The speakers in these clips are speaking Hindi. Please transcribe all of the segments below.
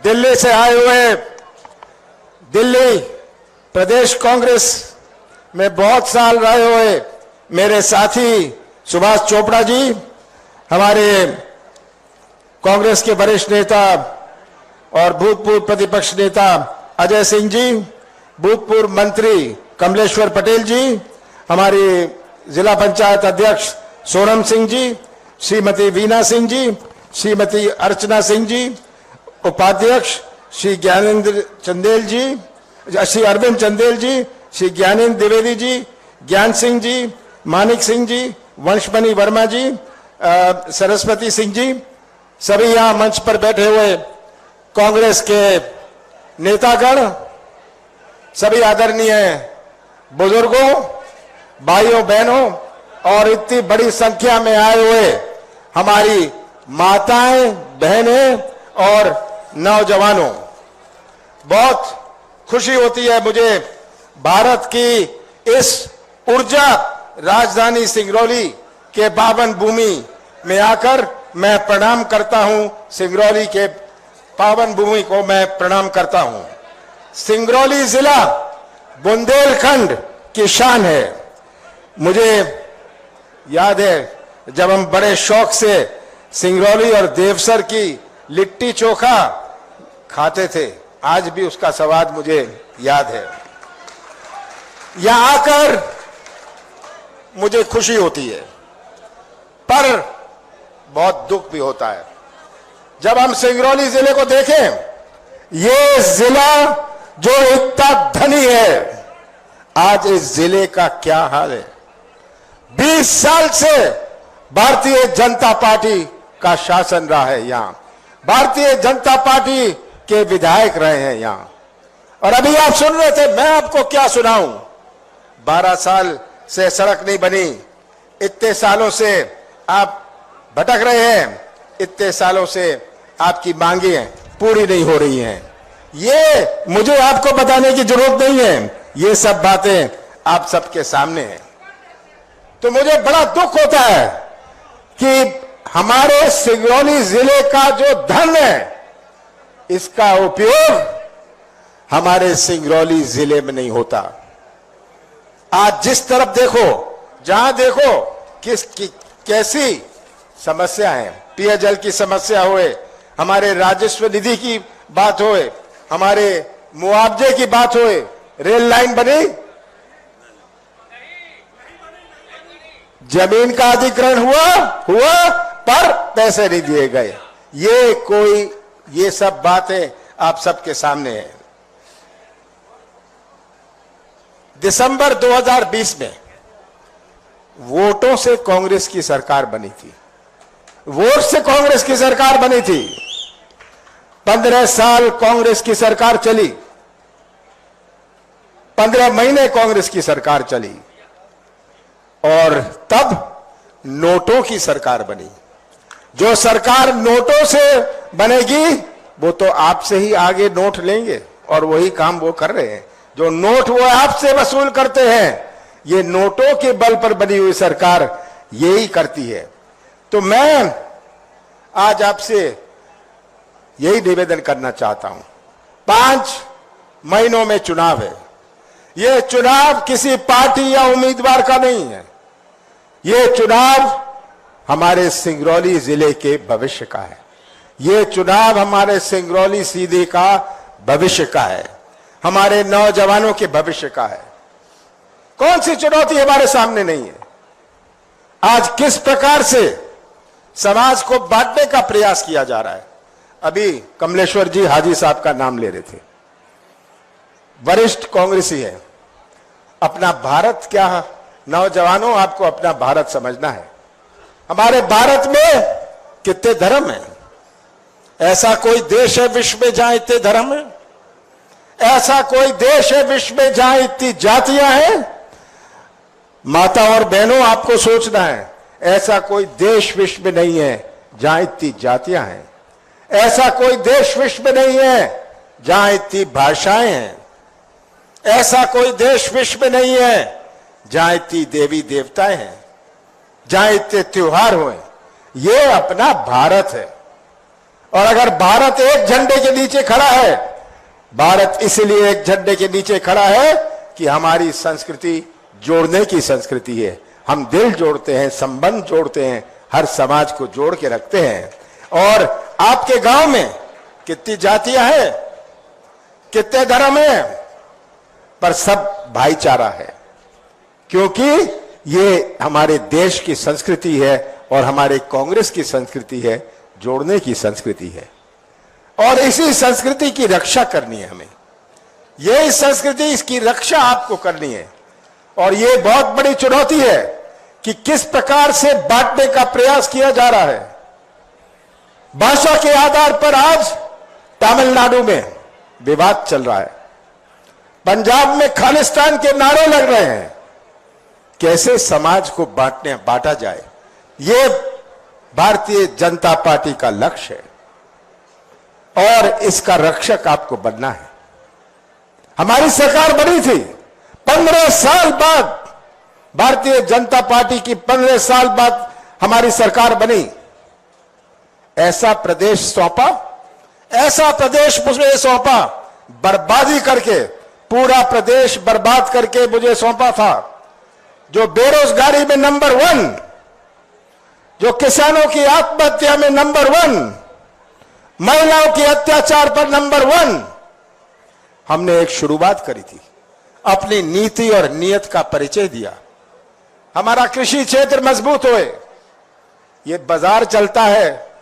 दिल्ली से आए हुए दिल्ली प्रदेश कांग्रेस में बहुत साल रहे हुए मेरे साथी सुभाष चोपड़ा जी, हमारे कांग्रेस के वरिष्ठ नेता और भूतपूर्व प्रतिपक्ष नेता अजय सिंह जी, भूतपूर्व मंत्री कमलेश्वर पटेल जी, हमारी जिला पंचायत अध्यक्ष सोनम सिंह जी, श्रीमती वीना सिंह जी, श्रीमती अर्चना सिंह जी, उपाध्यक्ष श्री ज्ञानेंद्र चंदेल जी, श्री अरविंद चंदेल जी, श्री ज्ञानेंद्र द्विवेदी जी, ज्ञान सिंह जी, मानिक सिंह जी, वंशमणि वर्मा जी, सरस्वती सिंह जी, सभी यहां मंच पर बैठे हुए कांग्रेस के नेतागण, सभी आदरणीय बुजुर्गों, भाइयों बहनों और इतनी बड़ी संख्या में आए हुए हमारी माताएं, बहनें और नौजवानों, बहुत खुशी होती है मुझे भारत की इस ऊर्जा राजधानी सिंगरौली के पावन भूमि में आकर मैं प्रणाम करता हूं। सिंगरौली के पावन भूमि को मैं प्रणाम करता हूं। सिंगरौली जिला बुंदेलखंड की शान है। मुझे याद है जब हम बड़े शौक से सिंगरौली और देवसर की लिट्टी चोखा खाते थे, आज भी उसका स्वाद मुझे याद है। यहां आकर मुझे खुशी होती है, पर बहुत दुख भी होता है जब हम सिंगरौली जिले को देखें। ये जिला जो इतना धनी है, आज इस जिले का क्या हाल है। 20 साल से भारतीय जनता पार्टी का शासन रहा है यहां, भारतीय जनता पार्टी के विधायक रहे हैं यहां। और अभी आप सुन रहे थे, मैं आपको क्या सुनाऊं। 12 साल से सड़क नहीं बनी, इतने सालों से आप भटक रहे हैं, इतने सालों से आपकी मांगें पूरी नहीं हो रही हैं। ये मुझे आपको बताने की जरूरत नहीं है, ये सब बातें आप सबके सामने हैं। तो मुझे बड़ा दुख होता है कि हमारे सिंगरौली जिले का जो धन है, इसका उपयोग हमारे सिंगरौली जिले में नहीं होता। आज जिस तरफ देखो, जहां देखो, कैसी समस्या है। पेयजल की समस्या होए, हमारे राजस्व निधि की बात होए, हमारे मुआवजे की बात होए, रेल लाइन बनी, जमीन का अधिग्रहण हुआ पर पैसे नहीं दिए गए। ये सब बातें आप सबके सामने है। दिसंबर 2020 में वोटों से कांग्रेस की सरकार बनी थी, वोट से कांग्रेस की सरकार बनी थी। 15 साल कांग्रेस की सरकार चली, 15 महीने कांग्रेस की सरकार चली और तब नोटों की सरकार बनी। जो सरकार नोटों से बनेगी वो तो आपसे ही आगे नोट लेंगे और वही काम वो कर रहे हैं। जो नोट वो आपसे वसूल करते हैं, ये नोटों के बल पर बनी हुई सरकार यही करती है। तो मैं आज आपसे यही निवेदन करना चाहता हूं। 5 महीनों में चुनाव है। यह चुनाव किसी पार्टी या उम्मीदवार का नहीं है, ये चुनाव हमारे सिंगरौली जिले के भविष्य का है। ये चुनाव हमारे सिंगरौली सीधे का भविष्य का है, हमारे नौजवानों के भविष्य का है। कौन सी चुनौती हमारे सामने नहीं है। आज किस प्रकार से समाज को बांटने का प्रयास किया जा रहा है। अभी कमलेश्वर जी हाजी साहब का नाम ले रहे थे, वरिष्ठ कांग्रेसी है। अपना भारत क्या, नौजवानों आपको अपना भारत समझना है। हमारे भारत में कितने धर्म हैं। ऐसा कोई देश है विश्व में जहां इतने धर्म हैं? ऐसा कोई देश है विश्व में जहां इतनी जातियां हैं? माता और बहनों, आपको सोचना है, ऐसा कोई देश विश्व में नहीं है जहां इतनी जातियां हैं। ऐसा कोई देश विश्व में नहीं है जहां इतनी भाषाएं हैं। ऐसा कोई देश विश्व में नहीं है जहां इतनी देवी देवताएं हैं, जहां इतने त्योहार हुए। ये अपना भारत है और अगर भारत एक झंडे के नीचे खड़ा है, भारत इसलिए एक झंडे के नीचे खड़ा है कि हमारी संस्कृति जोड़ने की संस्कृति है। हम दिल जोड़ते हैं, संबंध जोड़ते हैं, हर समाज को जोड़ के रखते हैं। और आपके गांव में कितनी जातियां हैं, कितने धर्म हैं, पर सब भाईचारा है, क्योंकि ये हमारे देश की संस्कृति है और हमारे कांग्रेस की संस्कृति है, जोड़ने की संस्कृति है। और इसी संस्कृति की रक्षा करनी है हमें। ये संस्कृति, इसकी रक्षा आपको करनी है। और ये बहुत बड़ी चुनौती है कि किस प्रकार से बांटने का प्रयास किया जा रहा है। भाषा के आधार पर आज तमिलनाडु में विवाद चल रहा है, पंजाब में खालिस्तान के नारे लग रहे हैं। कैसे समाज को बांटा जाए, ये भारतीय जनता पार्टी का लक्ष्य है और इसका रक्षक आपको बनना है। हमारी सरकार बनी थी 15 साल बाद, भारतीय जनता पार्टी की 15 साल बाद हमारी सरकार बनी। ऐसा प्रदेश सौंपा, ऐसा प्रदेश मुझे सौंपा, बर्बादी करके, पूरा प्रदेश बर्बाद करके मुझे सौंपा था, जो बेरोजगारी में नंबर 1, जो किसानों की आत्महत्या में नंबर 1, महिलाओं के अत्याचार पर नंबर 1। हमने एक शुरुआत करी थी, अपनी नीति और नीयत का परिचय दिया। हमारा कृषि क्षेत्र मजबूत होए, ये बाजार चलता है,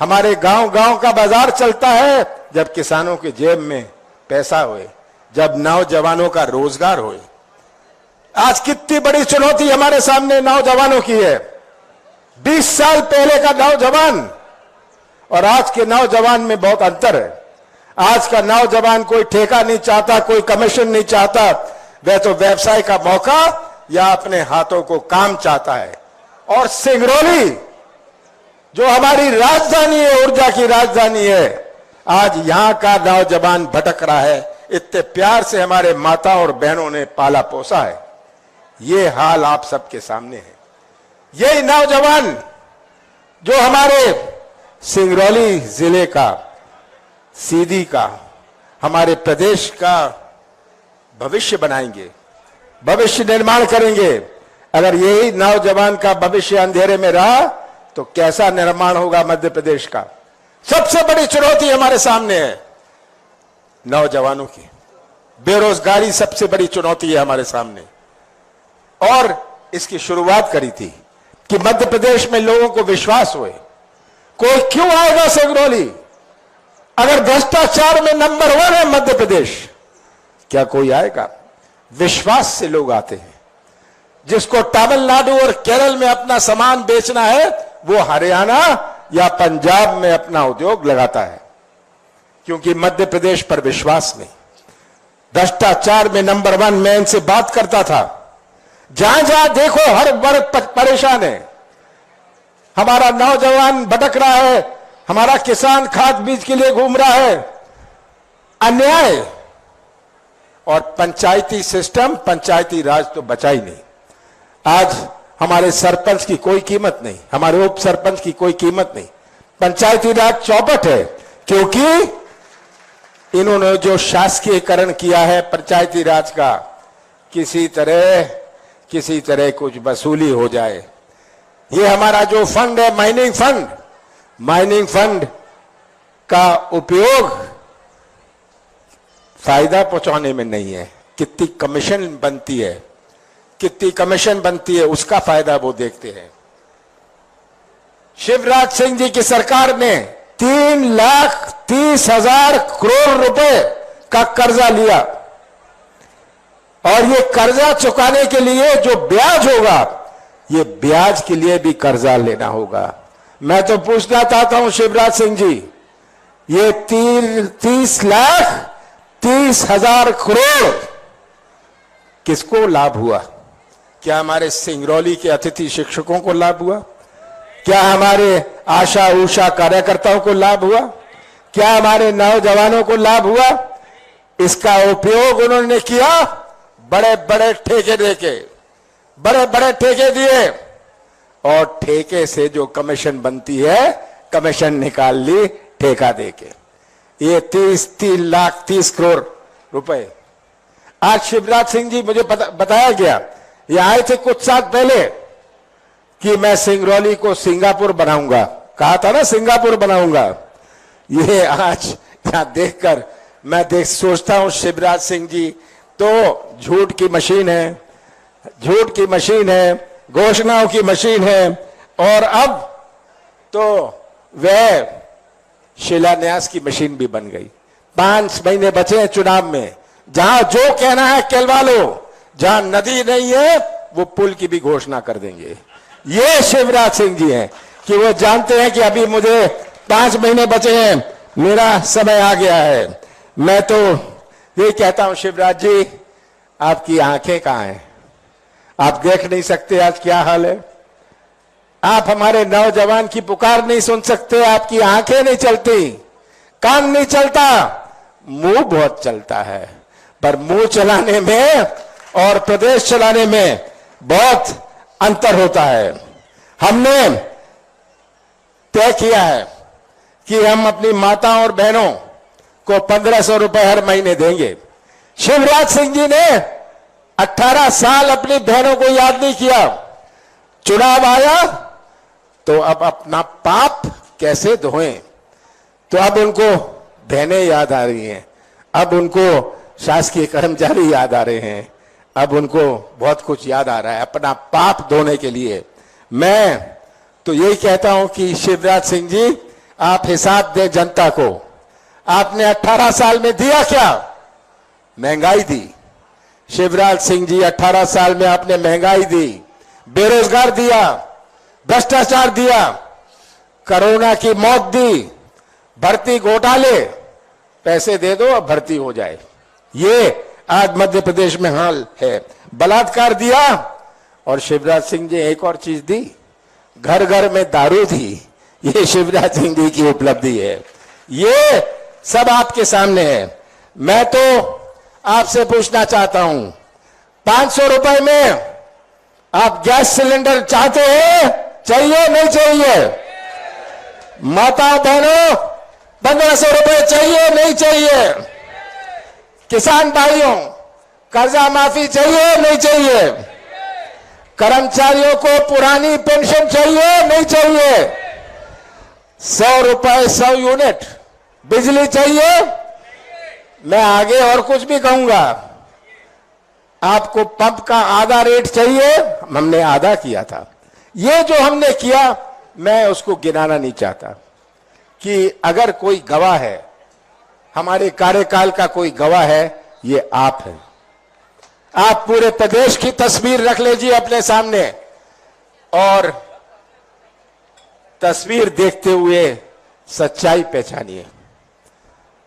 हमारे गांव गांव का बाजार चलता है जब किसानों के जेब में पैसा होए, जब नौजवानों का रोजगार होए। आज कितनी बड़ी चुनौती हमारे सामने नौजवानों की है। 20 साल पहले का नौजवान और आज के नौजवान में बहुत अंतर है। आज का नौजवान कोई ठेका नहीं चाहता, कोई कमीशन नहीं चाहता, वह तो व्यवसाय का मौका या अपने हाथों को काम चाहता है। और सिंगरौली जो हमारी राजधानी है, ऊर्जा की राजधानी है, आज यहां का नौजवान भटक रहा है। इतने प्यार से हमारे माता और बहनों ने पाला पोसा है। ये हाल आप सबके सामने है। यही नौजवान जो हमारे सिंगरौली जिले का, सीधी का, हमारे प्रदेश का भविष्य बनाएंगे, भविष्य निर्माण करेंगे। अगर यही नौजवान का भविष्य अंधेरे में रहा तो कैसा निर्माण होगा मध्य प्रदेश का। सबसे बड़ी चुनौती हमारे सामने है नौजवानों की, बेरोजगारी सबसे बड़ी चुनौती है हमारे सामने। और इसकी शुरुआत करी थी कि मध्य प्रदेश में लोगों को विश्वास हुए। कोई क्यों आएगा सिंगरौली अगर भ्रष्टाचार में नंबर 1 है मध्य प्रदेश? क्या कोई आएगा? विश्वास से लोग आते हैं। जिसको तमिलनाडु और केरल में अपना सामान बेचना है वो हरियाणा या पंजाब में अपना उद्योग लगाता है, क्योंकि मध्य प्रदेश पर विश्वास नहीं। भ्रष्टाचार में नंबर 1, मैं इनसे बात करता था, जहां जहां देखो हर वर्ग परेशान है। हमारा नौजवान भटक रहा है, हमारा किसान खाद बीज के लिए घूम रहा है। अन्याय और पंचायती सिस्टम, पंचायती राज तो बचा ही नहीं। आज हमारे सरपंच की कोई कीमत नहीं, हमारे उप सरपंच की कोई कीमत नहीं। पंचायती राज चौपट है, क्योंकि इन्होंने जो शासकीयकरण किया है पंचायती राज का, किसी तरह कुछ वसूली हो जाए। ये हमारा जो फंड है माइनिंग फंड का उपयोग फायदा पहुंचाने में नहीं है। कितनी कमीशन बनती है उसका फायदा वो देखते हैं। शिवराज सिंह जी की सरकार ने 3,30,000 करोड़ रुपए का कर्जा लिया और ये कर्जा चुकाने के लिए जो ब्याज होगा, ये ब्याज के लिए भी कर्जा लेना होगा। मैं तो पूछना चाहता हूं शिवराज सिंह जी, ये 30,30,000 करोड़ किसको लाभ हुआ? क्या हमारे सिंगरौली के अतिथि शिक्षकों को लाभ हुआ? क्या हमारे आशा उषा कार्यकर्ताओं को लाभ हुआ? क्या हमारे नौजवानों को लाभ हुआ? इसका उपयोग उन्होंने किया बड़े बड़े ठेके देके, बड़े बड़े ठेके दिए और ठेके से जो कमीशन बनती है कमीशन निकाल ली ठेका देके। ये 3 लाख 30 करोड़ रुपए। आज शिवराज सिंह जी, मुझे बताया गया, ये आए थे कुछ साल पहले कि मैं सिंगरौली को सिंगापुर बनाऊंगा, कहा था ना सिंगापुर बनाऊंगा। ये आज यहां देखकर मैं सोचता हूं शिवराज सिंह जी तो झूठ की मशीन है, झूठ की मशीन है, घोषणाओं की मशीन है, और अब तो वह शिलान्यास की मशीन भी बन गई। 5 महीने बचे हैं चुनाव में, जहां जो कहना है कहलवा लो, जहां नदी नहीं है वो पुल की भी घोषणा कर देंगे। ये शिवराज सिंह जी हैं कि वो जानते हैं कि अभी मुझे 5 महीने बचे हैं, मेरा समय आ गया है। मैं तो ये कहता हूं शिवराज जी, आपकी आंखें कहां हैं? आप देख नहीं सकते आज क्या हाल है? आप हमारे नौजवान की पुकार नहीं सुन सकते, आपकी आंखें नहीं चलती, कान नहीं चलता, मुंह बहुत चलता है, पर मुंह चलाने में और प्रदेश चलाने में बहुत अंतर होता है। हमने तय किया है कि हम अपनी माताओं और बहनों को 1500 रुपए हर महीने देंगे। शिवराज सिंह जी ने 18 साल अपनी बहनों को याद नहीं किया। चुनाव आया तो अब अपना पाप कैसे धोएं, तो अब उनको बहनें याद आ रही हैं, अब उनको शासकीय कर्मचारी याद आ रहे हैं, अब उनको बहुत कुछ याद आ रहा है अपना पाप धोने के लिए। मैं तो यही कहता हूं कि शिवराज सिंह जी, आप हिसाब दें जनता को। आपने 18 साल में दिया क्या? महंगाई दी। शिवराज सिंह जी 18 साल में आपने महंगाई दी, बेरोजगार दिया, भ्रष्टाचार दिया, कोरोना की मौत दी, भर्ती घोटाले, पैसे दे दो अब भर्ती हो जाए, ये आज मध्य प्रदेश में हाल है। बलात्कार दिया, और शिवराज सिंह जी एक और चीज दी, घर घर में दारू दी। ये शिवराज सिंह जी की उपलब्धि है। ये सब आपके सामने है। मैं तो आपसे पूछना चाहता हूं, 500 रुपए में आप गैस सिलेंडर चाहते हैं? चाहिए नहीं चाहिए? माताओं बहनों, 1500 रुपए चाहिए नहीं चाहिए? किसान भाइयों, कर्जा माफी चाहिए नहीं चाहिए? कर्मचारियों को पुरानी पेंशन चाहिए नहीं चाहिए? 100 रुपए 100 यूनिट बिजली चाहिए? मैं आगे और कुछ भी कहूंगा। आपको पंप का आधा रेट चाहिए? हमने आधा किया था। ये जो हमने किया, मैं उसको गिनाना नहीं चाहता कि अगर कोई गवाह है, हमारे कार्यकाल का कोई गवाह है, ये आप हैं। आप पूरे प्रदेश की तस्वीर रख लीजिए अपने सामने, और तस्वीर देखते हुए सच्चाई पहचानिए,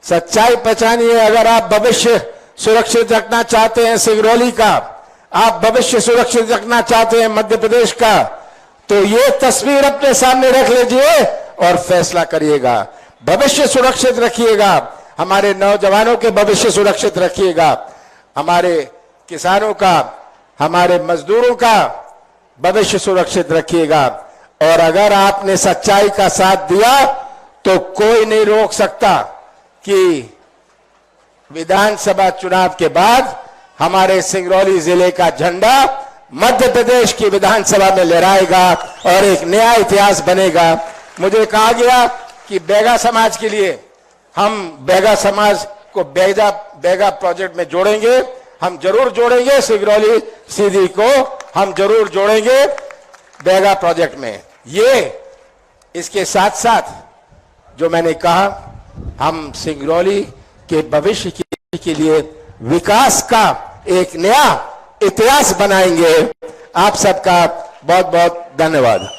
सच्चाई पहचानिए। अगर आप भविष्य सुरक्षित रखना चाहते हैं सिंगरौली का, आप भविष्य सुरक्षित रखना चाहते हैं मध्य प्रदेश का, तो ये तस्वीर अपने सामने रख लीजिए और फैसला करिएगा। भविष्य सुरक्षित रखिएगा, हमारे नौजवानों के भविष्य सुरक्षित रखिएगा, हमारे किसानों का, हमारे मजदूरों का भविष्य सुरक्षित रखिएगा। और अगर आपने सच्चाई का साथ दिया तो कोई नहीं रोक सकता कि विधानसभा चुनाव के बाद हमारे सिंगरौली जिले का झंडा मध्य प्रदेश की विधानसभा में लहराएगा और एक नया इतिहास बनेगा। मुझे कहा गया कि बैगा समाज के लिए हम बैगा समाज को बैगा प्रोजेक्ट में जोड़ेंगे। हम जरूर जोड़ेंगे, सिंगरौली सीधी को हम जरूर जोड़ेंगे बैगा प्रोजेक्ट में। ये इसके साथ साथ जो मैंने कहा, हम सिंगरौली के भविष्य के लिए विकास का एक नया इतिहास बनाएंगे। आप सबका बहुत बहुत धन्यवाद।